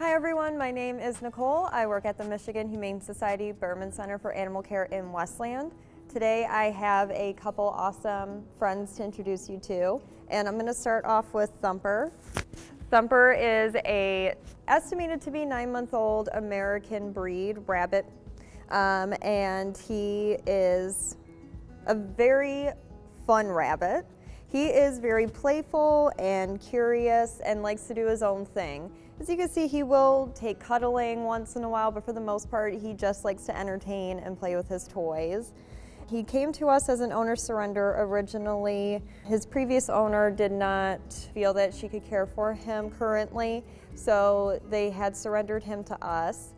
Hi everyone, my name is Nicole. I work at the Michigan Humane Society Berman Center for Animal Care in Westland. Today I have a couple awesome friends to introduce you to, and I'm going to start off with Thumper. Thumper is a estimated to be 9-month-old American breed rabbit, and he is a very fun rabbit. He is very playful and curious and likes to do his own thing. As you can see, he will take cuddling once in a while, but for the most part, he just likes to entertain and play with his toys. He came to us as an owner surrender originally. His previous owner did not feel that she could care for him currently, so they had surrendered him to us.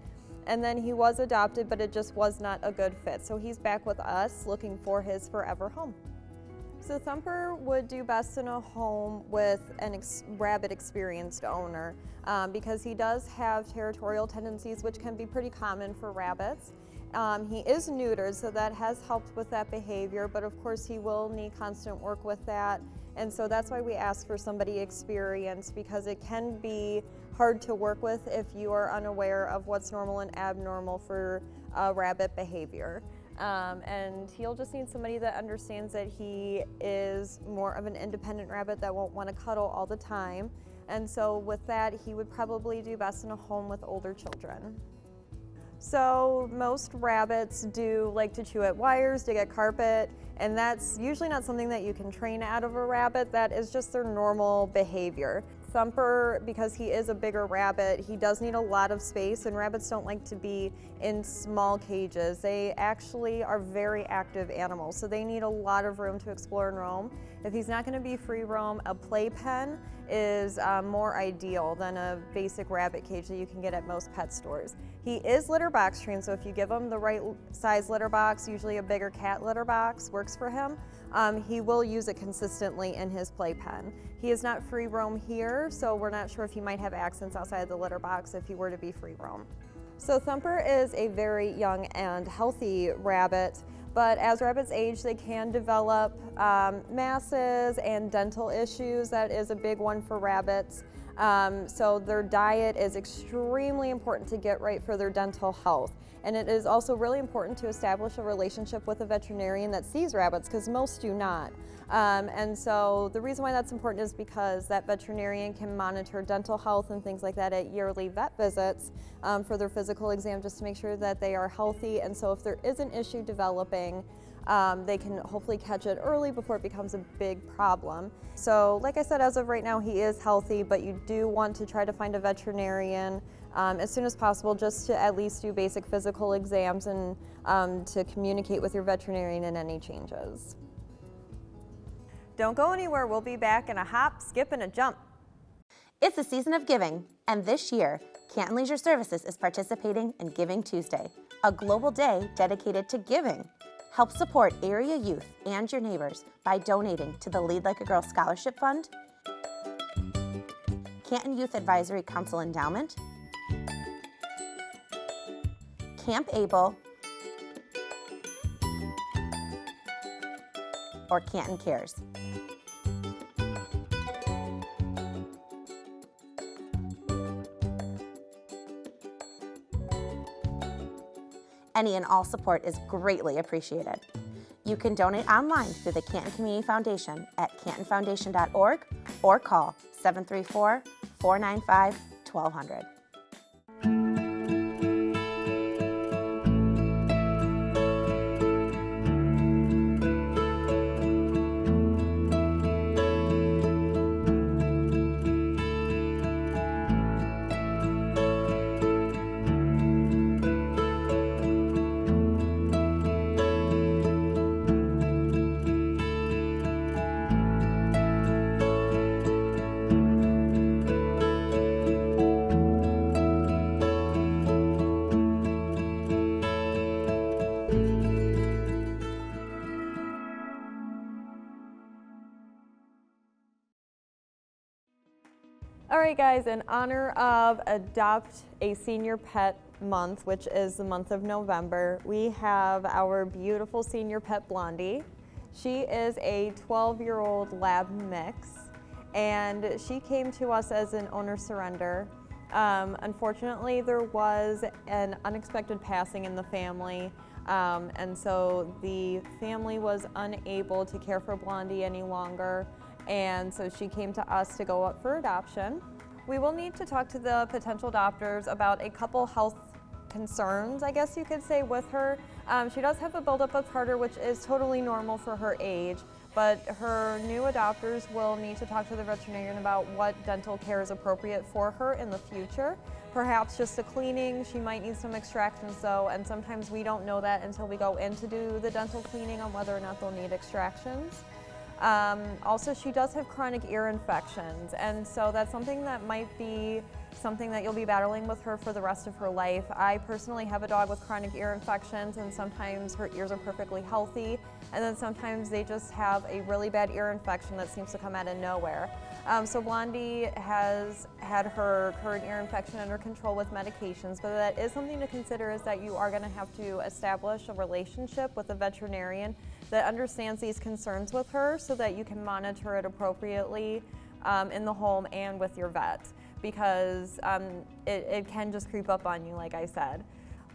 And then he was adopted, but it just was not a good fit. So he's back with us looking for his forever home. So Thumper would do best in a home with a rabbit experienced owner because he does have territorial tendencies, which can be pretty common for rabbits. He is neutered, so that has helped with that behavior, but of course he will need constant work with that. And so that's why we ask for somebody experienced, because it can be hard to work with if you are unaware of what's normal and abnormal for rabbit behavior. And he'll just need somebody that understands that he is more of an independent rabbit that won't want to cuddle all the time. And so with that, he would probably do best in a home with older children. So most rabbits do like to chew at wires, dig at carpet, and that's usually not something that you can train out of a rabbit. That is just their normal behavior. Thumper, because he is a bigger rabbit, he does need a lot of space, and rabbits don't like to be in small cages. They actually are very active animals, so they need a lot of room to explore and roam. If he's not going to be free roam, a playpen is more ideal than a basic rabbit cage that you can get at most pet stores. He is litter box trained, so if you give him the right size litter box, usually a bigger cat litter box works for him, he will use it consistently in his playpen. He is not free roam here, so we're not sure if he might have accidents outside the litter box if he were to be free roam. So Thumper is a very young and healthy rabbit, but as rabbits age, they can develop masses and dental issues. That is a big one for rabbits. So their diet is extremely important to get right for their dental health. And it is also really important to establish a relationship with a veterinarian that sees rabbits, because most do not. And so the reason why that's important is because that veterinarian can monitor dental health and things like that at yearly vet visits for their physical exam, just to make sure that they are healthy. And so if there is an issue developing, they can hopefully catch it early before it becomes a big problem. So like I said, as of right now, he is healthy, but you do want to try to find a veterinarian as soon as possible, just to at least do basic physical exams and to communicate with your veterinarian in any changes. Don't go anywhere. We'll be back in a hop, skip, and a jump. It's the season of giving, and this year, Canton Leisure Services is participating in Giving Tuesday, a global day dedicated to giving. Help support area youth and your neighbors by donating to the Lead Like a Girl Scholarship Fund, Canton Youth Advisory Council Endowment, Camp Able, or Canton Cares. Any and all support is greatly appreciated. You can donate online through the Canton Community Foundation at cantonfoundation.org or call 734-495-1200. All right, guys, in honor of Adopt a Senior Pet Month, which is the month of November, we have our beautiful senior pet Blondie. She is a 12-year-old lab mix, and she came to us as an owner surrender. Unfortunately, there was an unexpected passing in the family, and so the family was unable to care for Blondie any longer, and so she came to us to go up for adoption. We will need to talk to the potential adopters about a couple health concerns, I guess you could say, with her. She does have a buildup of tartar, which is totally normal for her age, but her new adopters will need to talk to the veterinarian about what dental care is appropriate for her in the future. Perhaps just a cleaning, she might need some extractions though, and sometimes we don't know that until we go in to do the dental cleaning on whether or not they'll need extractions. Also, she does have chronic ear infections, and so that's something that might be something that you'll be battling with her for the rest of her life. I personally have a dog with chronic ear infections, and sometimes her ears are perfectly healthy, and then sometimes they just have a really bad ear infection that seems to come out of nowhere. So Blondie has had her current ear infection under control with medications, but that is something to consider, is that you are going to have to establish a relationship with a veterinarian that understands these concerns with her so that you can monitor it appropriately in the home and with your vet, because it can just creep up on you, like I said.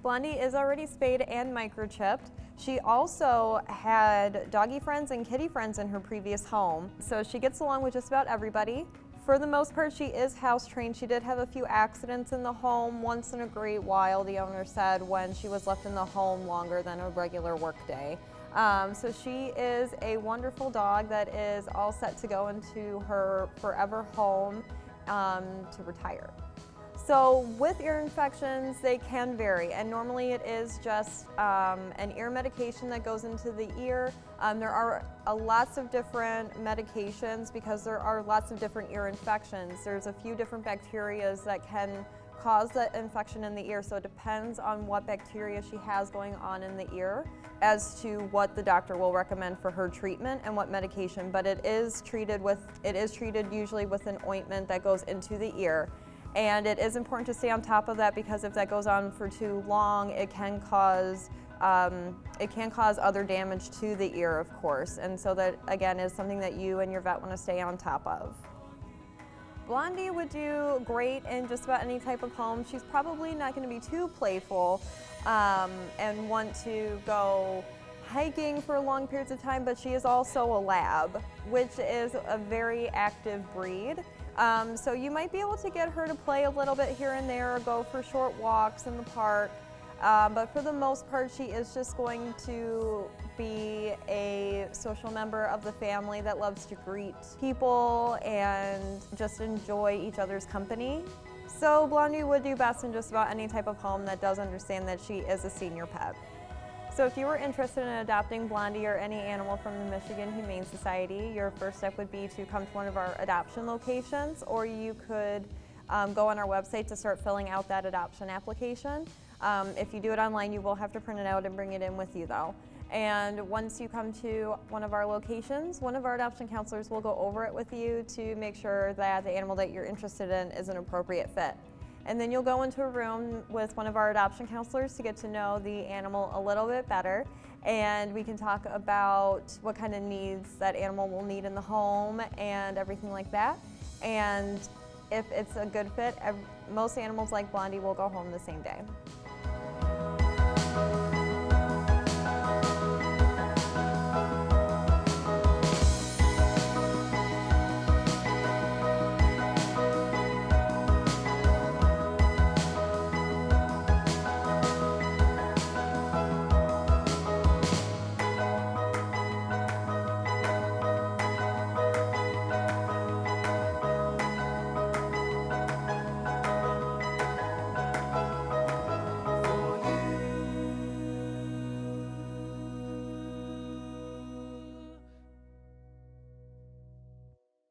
Blondie is already spayed and microchipped. She also had doggy friends and kitty friends in her previous home, so she gets along with just about everybody. For the most part, she is house trained. She did have a few accidents in the home once in a great while, the owner said, when she was left in the home longer than a regular work day. So she is a wonderful dog that is all set to go into her forever home to retire. So with ear infections, they can vary, and normally it is just an ear medication that goes into the ear. There are lots of different medications because there are lots of different ear infections. There's a few different bacteria that can cause that infection in the ear, so it depends on what bacteria she has going on in the ear as to what the doctor will recommend for her treatment and what medication. But it is treated usually with an ointment that goes into the ear. And it is important to stay on top of that, because if that goes on for too long, it can cause other damage to the ear, of course. And so that, again, is something that you and your vet want to stay on top of. Blondie would do great in just about any type of home. She's probably not going to be too playful and want to go hiking for long periods of time, but she is also a lab, which is a very active breed. So you might be able to get her to play a little bit here and there or go for short walks in the park. But for the most part, she is just going to be a social member of the family that loves to greet people and just enjoy each other's company. So Blondie would do best in just about any type of home that does understand that she is a senior pet. So if you were interested in adopting Blondie or any animal from the Michigan Humane Society, your first step would be to come to one of our adoption locations, or you could go on our website to start filling out that adoption application. If you do it online, you will have to print it out and bring it in with you though. And once you come to one of our locations, one of our adoption counselors will go over it with you to make sure that the animal that you're interested in is an appropriate fit. And then you'll go into a room with one of our adoption counselors to get to know the animal a little bit better. And we can talk about what kind of needs that animal will need in the home and everything like that. And if it's a good fit, most animals like Blondie will go home the same day.